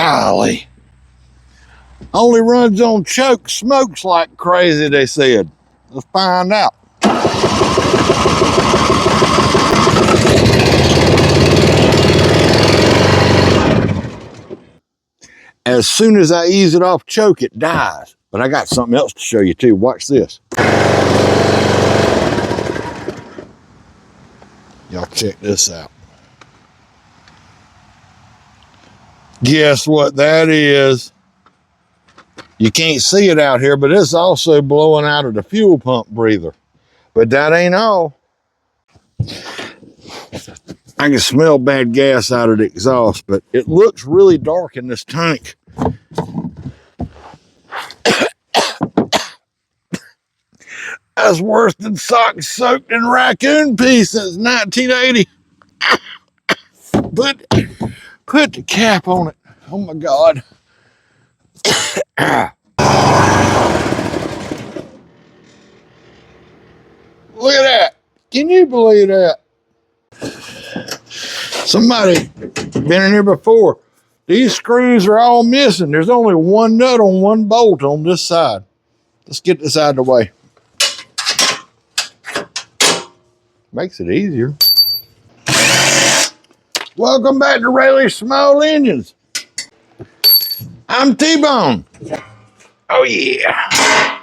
Golly. Only runs on choke, smokes like crazy, they said. Let's find out. As soon as I ease it off choke, it dies. But I got something else to show you too. Watch this. Y'all check this out. Guess what that is? You can't see it out here, but it's also blowing out of the fuel pump breather. But that ain't all. I can smell bad gas out of the exhaust, but it looks really dark in this tank. That's worse than socks soaked in raccoon pee since 1980. Put the cap on it. Oh my God. Look at that. Can you believe that? Somebody been in here before. These screws are all missing. There's only one nut on one bolt on this side. Let's get this out of the way. Makes it easier. Welcome back to Raley Small Engines. I'm T-Bone. Oh yeah.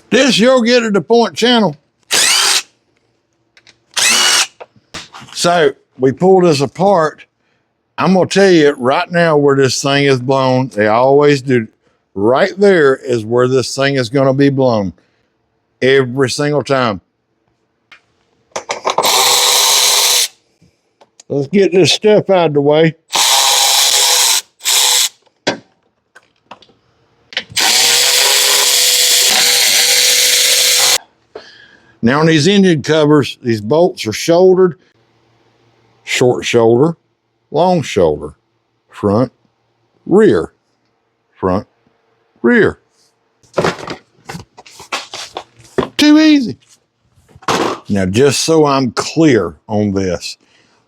This your get to the point channel. So we pulled this apart. I'm gonna tell you right now where this thing is blown. They always do. Right there is where this thing is gonna be blown. Every single time. Let's get this stuff out of the way. Now on these engine covers, these bolts are shouldered. Short shoulder, long shoulder, front, rear, front, rear. Too easy. Now, just so I'm clear on this,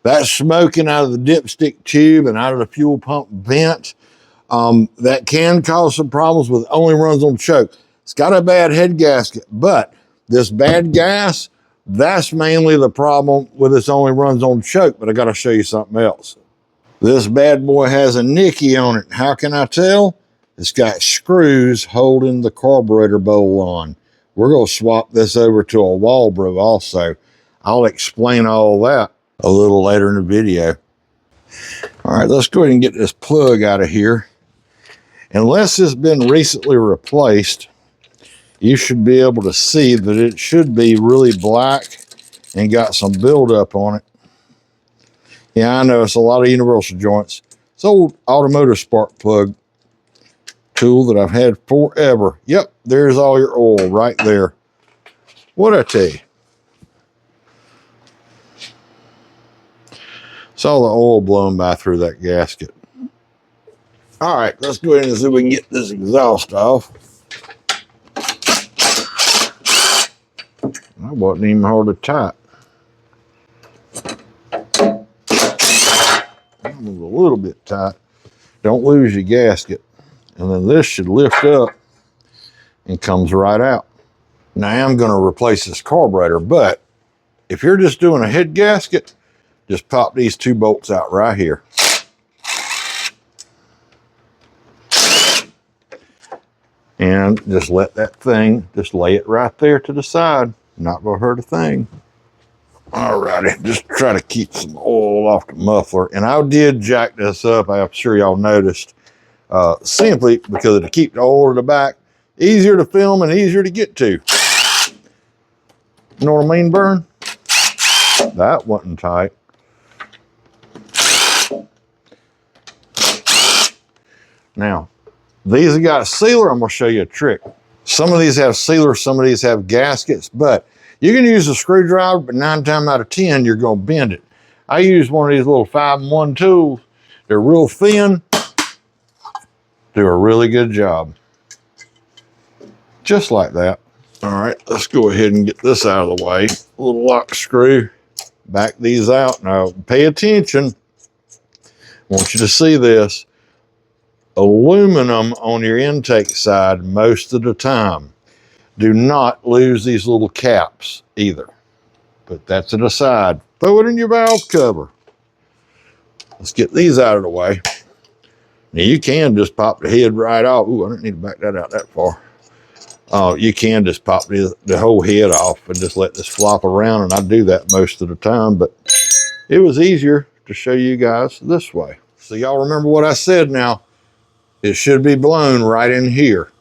that smoking out of the dipstick tube and out of the fuel pump vent, that can cause some problems with only runs on choke. It's got a bad head gasket, but this bad gas, that's mainly the problem with its only runs on choke, but I got to show you something else. This bad boy has a Nikki on it. How can I tell? It's got screws holding the carburetor bowl on. We're going to swap this over to a Walbro also. I'll explain all that a little later in the video. All right, let's go ahead and get this plug out of here. Unless it's been recently replaced, you should be able to see that it should be really black and got some buildup on it. Yeah, I know it's a lot of universal joints. It's old automotive spark plug tool that I've had forever. Yep, there's all your oil right there. What'd I tell you? Saw the oil blowing by through that gasket. All right, let's go ahead and see if we can get this exhaust off. That wasn't even hardly tight. That was a little bit tight. Don't lose your gasket. And then this should lift up and comes right out. Now I'm going to replace this carburetor, but if you're just doing a head gasket, just pop these two bolts out right here. And just let that thing, just lay it right there to the side. Not gonna hurt a thing. Alrighty, just try to keep some oil off the muffler. And I did jack this up, I'm sure y'all noticed, simply because to keep the oil in the back, easier to film and easier to get to. You know what I mean, Burn? That wasn't tight. Now, these have got a sealer. I'm gonna show you a trick. Some of these have sealers, some of these have gaskets, but you can use a screwdriver, but 9 times out of 10, you're gonna bend it. I use one of these little 5-in-1 tools. They're real thin, do a really good job. Just like that. All right, let's go ahead and get this out of the way. A little lock screw, back these out. Now, pay attention. I want you to see this. aluminum on your intake side most of the time. Do not lose these little caps either. Put that to the side. Throw it in your valve cover. Let's get these out of the way. Now you can just pop the head right off. Ooh, I don't need to back that out that far. You can just pop the whole head off and just let this flop around, and I do that most of the time, but it was easier to show you guys this way. So y'all remember what I said now. It should be blown right in here.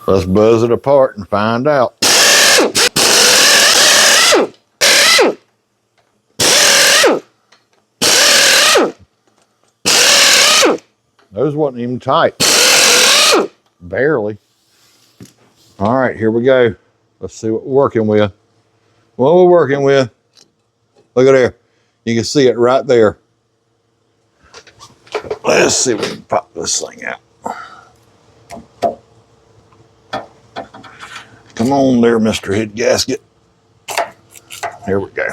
Let's buzz it apart and find out. Those wasn't even tight. Barely. All right, here we go. Let's see what we're working with. What we're working with. Look at there. You can see it right there. Let's see if we can pop this thing out. Come on there, Mr. Head Gasket. Here we go.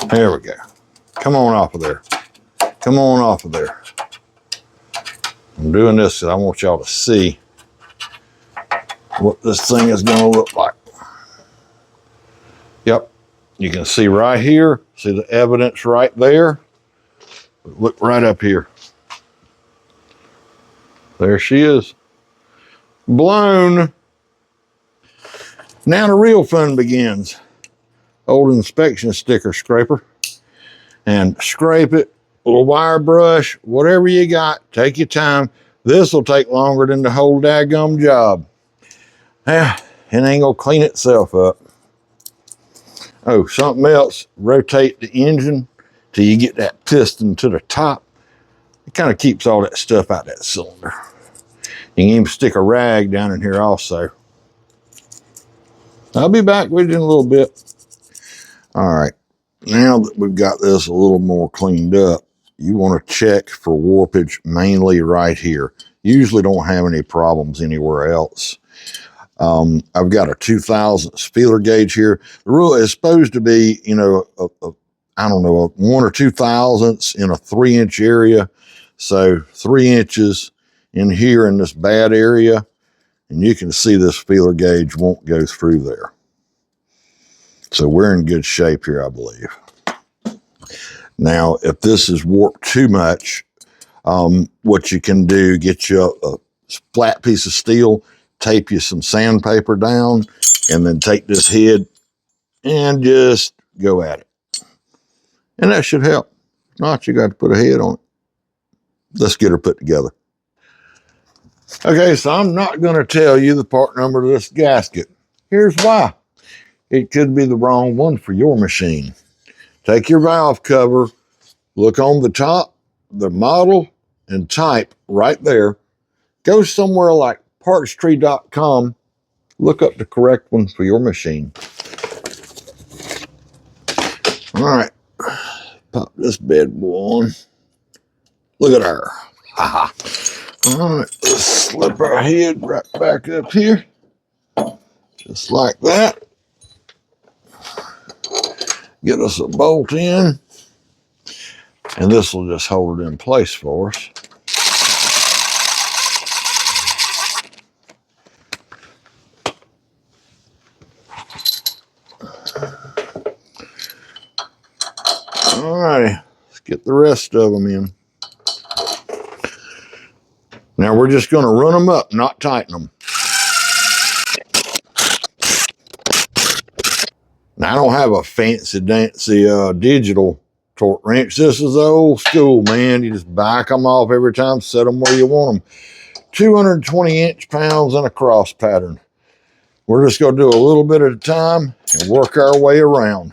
There we go. Come on off of there. Come on off of there. I'm doing this because I want y'all to see what this thing is going to look like. Yep. You can see right here. See the evidence right there. Look right up here. There she is. Blown. Now the real fun begins. Old inspection sticker scraper. And scrape it. A little wire brush. Whatever you got. Take your time. This will take longer than the whole daggum job. Yeah, it ain't going to clean itself up. Oh, something else. Rotate the engine till you get that piston to the top. It kind of keeps all that stuff out of that cylinder. You can even stick a rag down in here also. I'll be back with you in a little bit. All right, now that we've got this a little more cleaned up, you want to check for warpage mainly right here. Usually don't have any problems anywhere else. I've got a 2000 feeler gauge here. The rule is supposed to be, you know, I don't know, a 1 or 2 thousandths in a 3-inch area. So 3 inches in here in this bad area, and you can see this feeler gauge won't go through there. So we're in good shape here, I believe. Now, if this is warped too much, what you can do, get you a flat piece of steel, tape you some sandpaper down, and then take this head and just go at it. And that should help. If not, you got to put a head on it. Let's get her put together. Okay, so I'm not going to tell you the part number of this gasket. Here's why. It could be the wrong one for your machine. Take your valve cover, look on the top, the model, and type right there. Go somewhere like partstree.com, look up the correct one for your machine. All right, pop this bad boy on. Look at her. All right, let's slip our head right back up here, just like that. Get us a bolt in, and this will just hold it in place for us. All righty, let's get the rest of them in. Now we're just going to run them up, not tighten them. Now I don't have a fancy dancy digital torque wrench. This is old school, man. You just back them off every time, set them where you want them. 220 inch-pounds in a cross pattern. We're just going to do a little bit at a time and work our way around.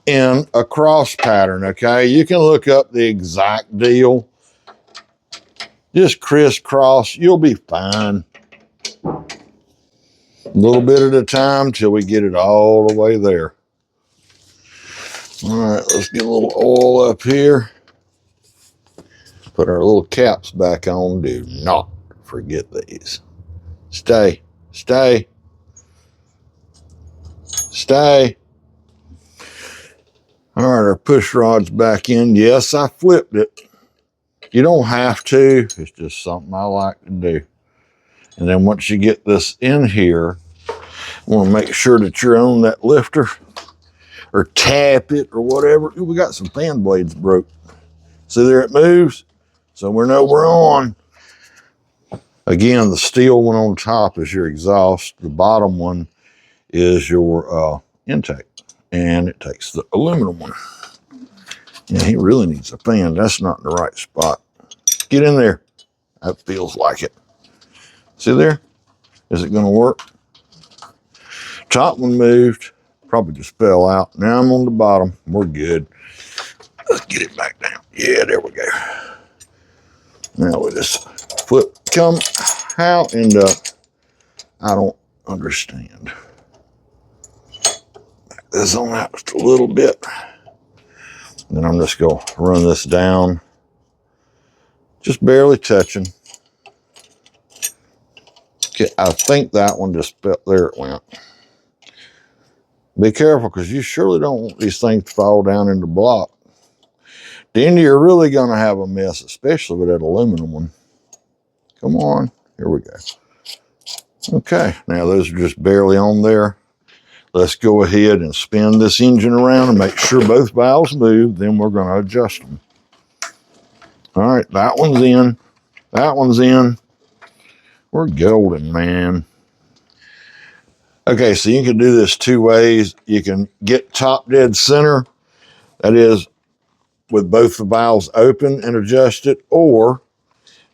In a cross pattern, okay? You can look up the exact deal. Just crisscross, you'll be fine. A little bit at a time till we get it all the way there. All right, let's get a little oil up here. Put our little caps back on. Do not forget these. Stay, stay, stay. All right, our push rod's back in. Yes, I flipped it. You don't have to. It's just something I like to do. And then once you get this in here, you want to make sure that you're on that lifter or tap it or whatever. Ooh, we got some fan blades broke. See there, it moves. So we know we're on. Again, the steel one on top is your exhaust. The bottom one is your intake. And it takes the aluminum one. Yeah, he really needs a fan. That's not in the right spot. Get in there. That feels like it. See there? Is it going to work? Top one moved. Probably just fell out. Now I'm on the bottom. We're good. Let's get it back down. Yeah, there we go. Now with this foot come out and I don't understand. Back this on out just a little bit. Then I'm just going to run this down. Just barely touching. Okay, I think that one just fell. There it went. Be careful because you surely don't want these things to fall down in the block. Then you're really going to have a mess, especially with that aluminum one. Come on. Here we go. Okay, now those are just barely on there. Let's go ahead and spin this engine around and make sure both valves move. Then we're going to adjust them. All right, that one's in. That one's in. We're golden, man. Okay, so you can do this two ways. You can get top dead center. That is with both the valves open and adjust it, or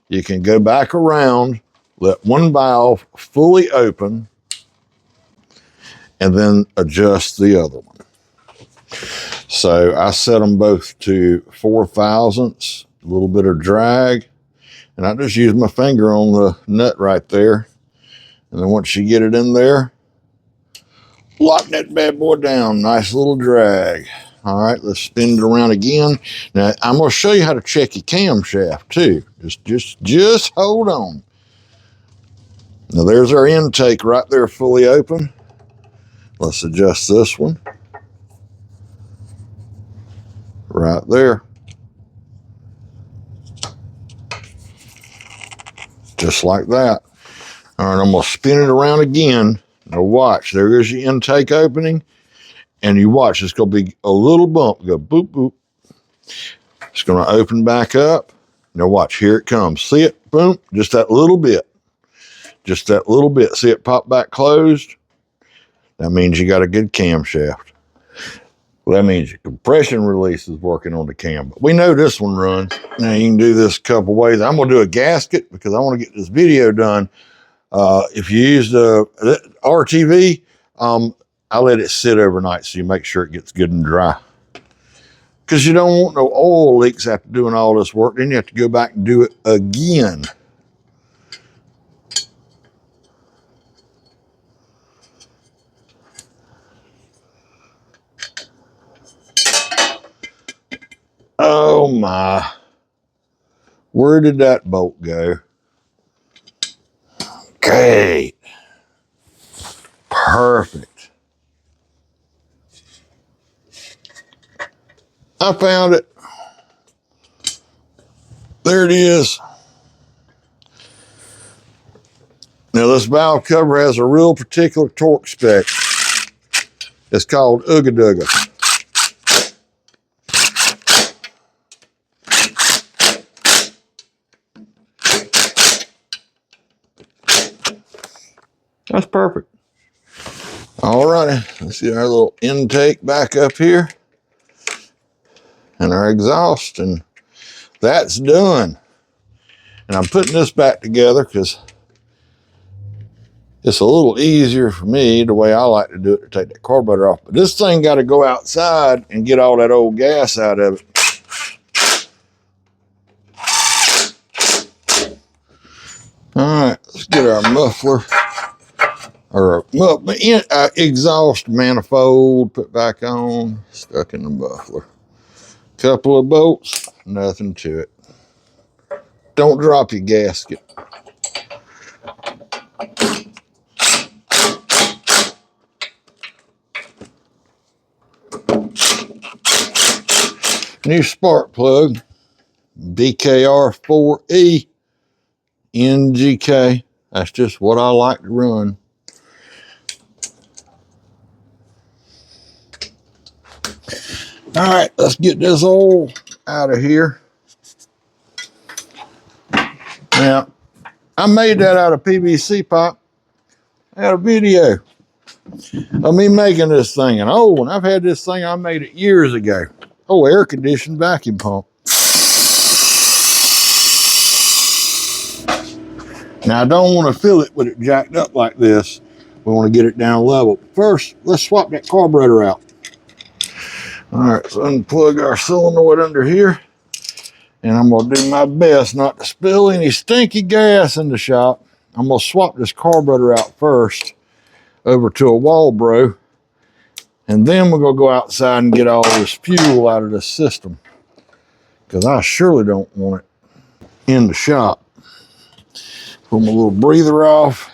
you can go back around, let one valve fully open, and then adjust the other one. So I set them both to 4 thousandths, a little bit of drag, and I just use my finger on the nut right there. And then once you get it in there, lock that bad boy down, nice little drag. All right, let's spin it around again. Now, I'm going to show you how to check your camshaft too. Just hold on. Now, there's our intake right there fully open. Let's adjust this one. Right there. Just like that. All right, I'm going to spin it around again. Now, watch. There is your intake opening. And you watch, it's going to be a little bump. Go boop, boop. It's going to open back up. Now watch, here it comes. See it? Boom. Just that little bit. Just that little bit. See it pop back closed? That means you got a good camshaft. Well, that means your compression release is working on the cam. But we know this one runs. Now you can do this a couple ways. I'm going to do a gasket because I want to get this video done. If you use the RTV, I let it sit overnight so you make sure it gets good and dry. Because you don't want no oil leaks after doing all this work. Then you have to go back and do it again. Oh my. Where did that bolt go? Okay. Perfect. I found it. There it is. Now this valve cover has a real particular torque spec. It's called Ooga Dooga. That's perfect. All righty, let's get our little intake back up here and our exhaust, and that's done. And I'm putting this back together because it's a little easier for me the way I like to do it, to take that carburetor off. But this thing got to go outside and get all that old gas out of it. All right, let's get our muffler, or exhaust manifold put back on, stuck in the muffler. Couple of bolts, nothing to it. Don't drop your gasket. New spark plug, BKR4E NGK. That's just what I like to run. All right, let's get this oil out of here. Now, I made that out of PVC pipe. I got a video of me making this thing. And oh, and I've had this thing, I made it years ago. Oh, air conditioned vacuum pump. Now, I don't want to fill it with it jacked up like this. We want to get it down level. First, let's swap that carburetor out. All right, so unplug our solenoid under here. And I'm going to do my best not to spill any stinky gas in the shop. I'm going to swap this carburetor out first over to a Walbro. And then we're going to go outside and get all this fuel out of the system, because I surely don't want it in the shop. Pull my little breather off.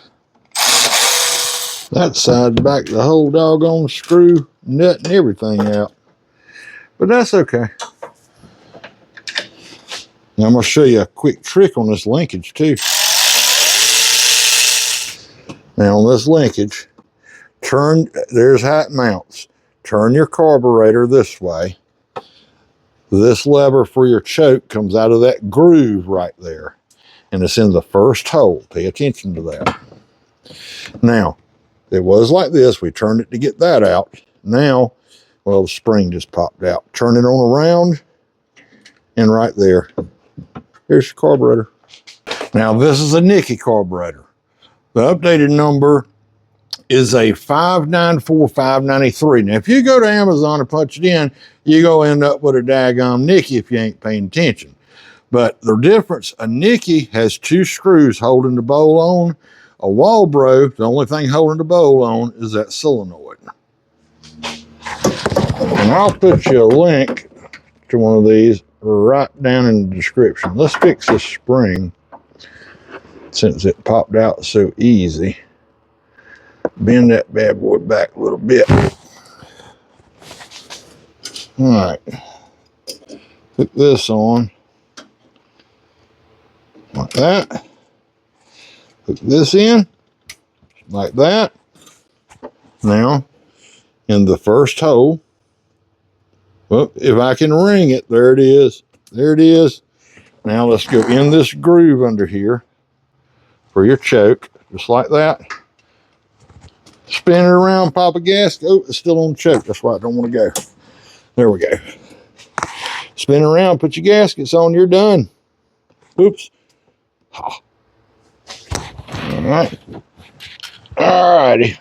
That side back the whole doggone screw, nut, and everything out. But that's okay. Now I'm going to show you a quick trick on this linkage too. Now on this linkage, there's how it mounts. Turn your carburetor this way. This lever for your choke comes out of that groove right there. And it's in the first hole. Pay attention to that. Now, it was like this. We turned it to get that out. Now, well, the spring just popped out. Turn it on around, and right there. Here's your carburetor. Now, this is a Nikki carburetor. The updated number is a 594593. Now, if you go to Amazon and punch it in, you're going to end up with a daggone Nikki if you ain't paying attention. But the difference, a Nikki has two screws holding the bowl on. A Walbro, the only thing holding the bowl on is that solenoid. And I'll put you a link to one of these right down in the description. Let's fix this spring since it popped out so easy. Bend that bad boy back a little bit. All right. Put this on. Like that. Put this in. Like that. Now, in the first hole. Well, if I can ring it, there it is. There it is. Now let's go in this groove under here for your choke. Just like that. Spin it around, pop a gasket. Oh, it's still on the choke. That's why I don't want to go. There we go. Spin around, put your gaskets on, you're done. Oops. All right. All righty.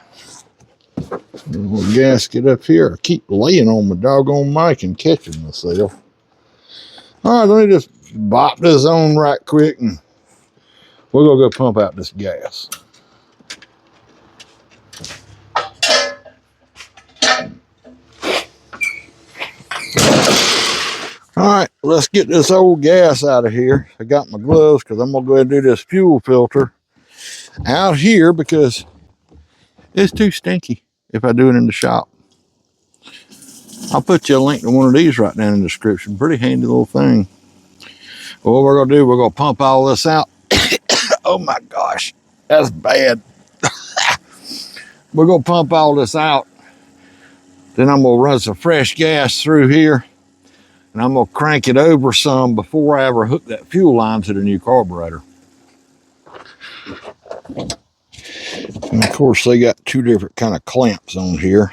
Little gasket up here. I keep laying on my doggone mic and catching myself. All right, let me just bop this on right quick and we're going to go pump out this gas. All right, let's get this old gas out of here. I got my gloves because I'm going to go ahead and do this fuel filter out here because it's too stinky if I do it in the shop. I'll put you a link to one of these right down in the description. Pretty handy little thing. Well, what we're going to do, we're going to pump all this out. Oh my gosh, that's bad. We're going to pump all this out. Then I'm going to run some fresh gas through here. And I'm going to crank it over some before I ever hook that fuel line to the new carburetor. And of course, they got two different kind of clamps on here.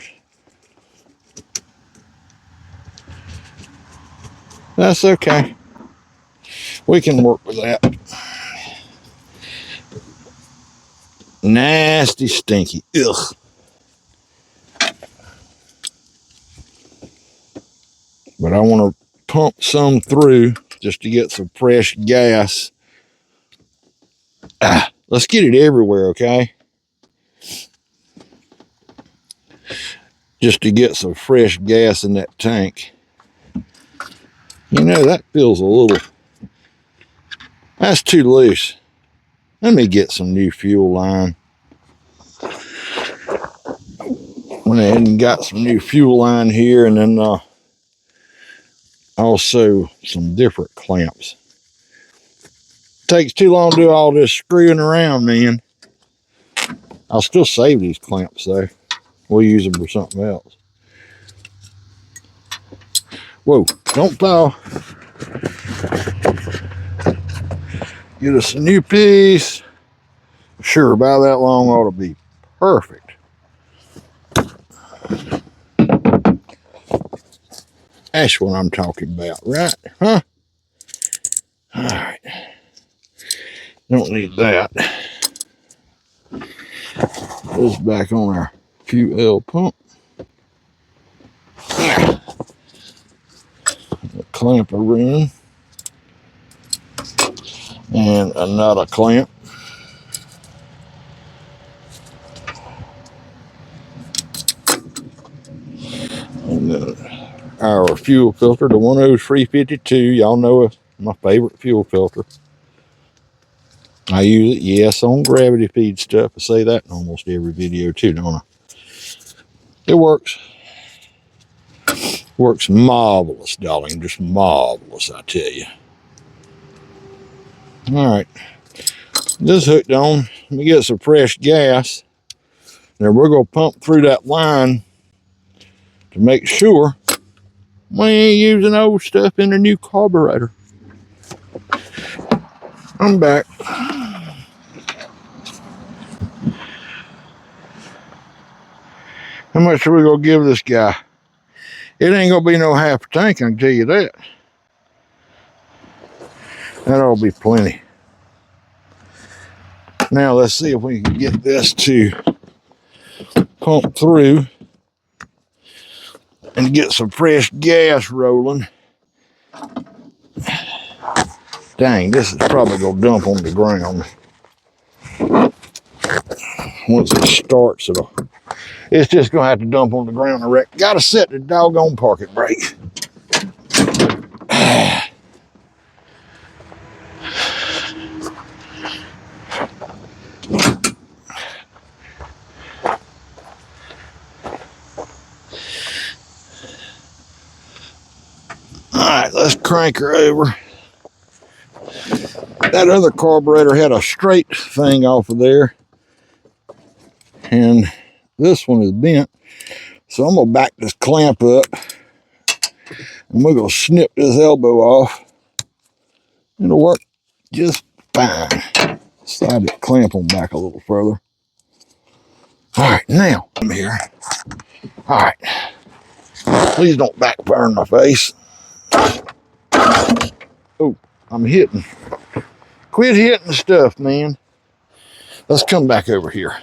That's okay. We can work with that. Nasty, stinky. Ugh. But I want to pump some through just to get some fresh gas. Let's get it everywhere, okay? Just to get some fresh gas in that tank. You know, that feels a little, that's too loose. Let me get some new fuel line. Went ahead and got some new fuel line here, and then Also, some different clamps. Takes too long to do all this screwing around, man. I'll still save these clamps though. We'll use them for something else. Whoa, don't fall. Get us a new piece. Sure, about that long ought to be perfect. That's what I'm talking about, right? Huh? All right. Don't need that. This back on our fuel pump. A clamp around. And another clamp. And our fuel filter, the 10352. Y'all know my favorite fuel filter. I use it, yes, on gravity feed stuff. I say that in almost every video too, don't I? It works. Works marvelous, darling. Just marvelous, I tell you. All right. This hooked on. Let me get some fresh gas. Now we're going to pump through that line to make sure we ain't using old stuff in the new carburetor. I'm back. How much are we going to give this guy? It ain't going to be no half a tank, I can tell you that. That'll be plenty. Now let's see if we can get this to pump through and get some fresh gas rolling. Dang, this is probably going to dump on the ground. Once it starts, it's just going to have to dump on the ground and wreck. Got to set the doggone parking brake. Alright, let's crank her over. That other carburetor had a straight thing off of there. And this one is bent. So I'm going to back this clamp up. And we're going to snip this elbow off. It'll work just fine. Slide that clamp on back a little further. Alright, now I'm here. Alright. Please don't backfire in my face. Oh, I'm hitting. Quit hitting stuff, man. Let's come back over here.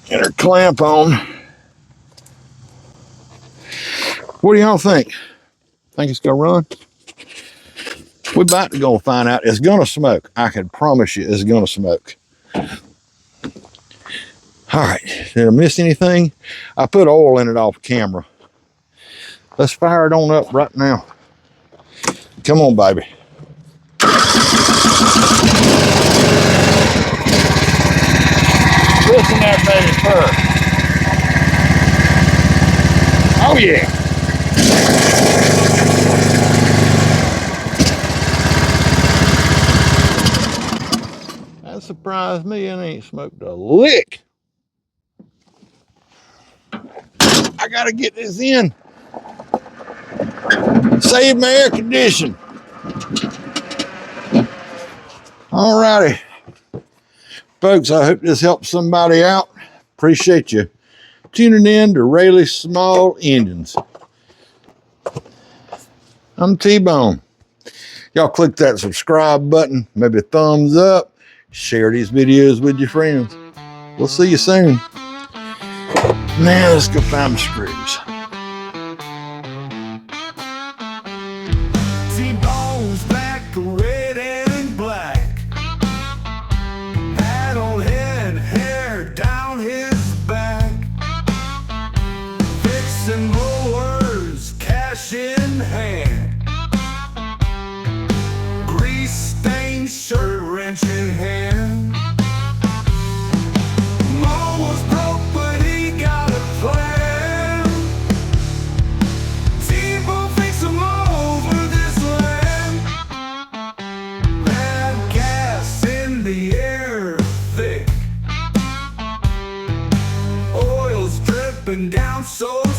Get our clamp on. What do y'all think? Think it's gonna run? We're about to go find out. It's gonna smoke. I can promise you it's gonna smoke. All right, did I miss anything? I put oil in it off camera. Let's fire it on up right now. Come on, baby. Listen to that baby purr. Oh yeah. That surprised me. It ain't smoked a lick. I gotta get this in. Save my air condition. All righty. Folks, I hope this helps somebody out. Appreciate you tuning in to Raley Small Engines. I'm T-Bone. Y'all click that subscribe button, maybe a thumbs up, share these videos with your friends. We'll see you soon. Now let's go find the screws. T-Bone's back, red and black. Hat on head, hair down his back. Fixing mowers, cash in hand. Grease stained shirt, wrench in hand. down so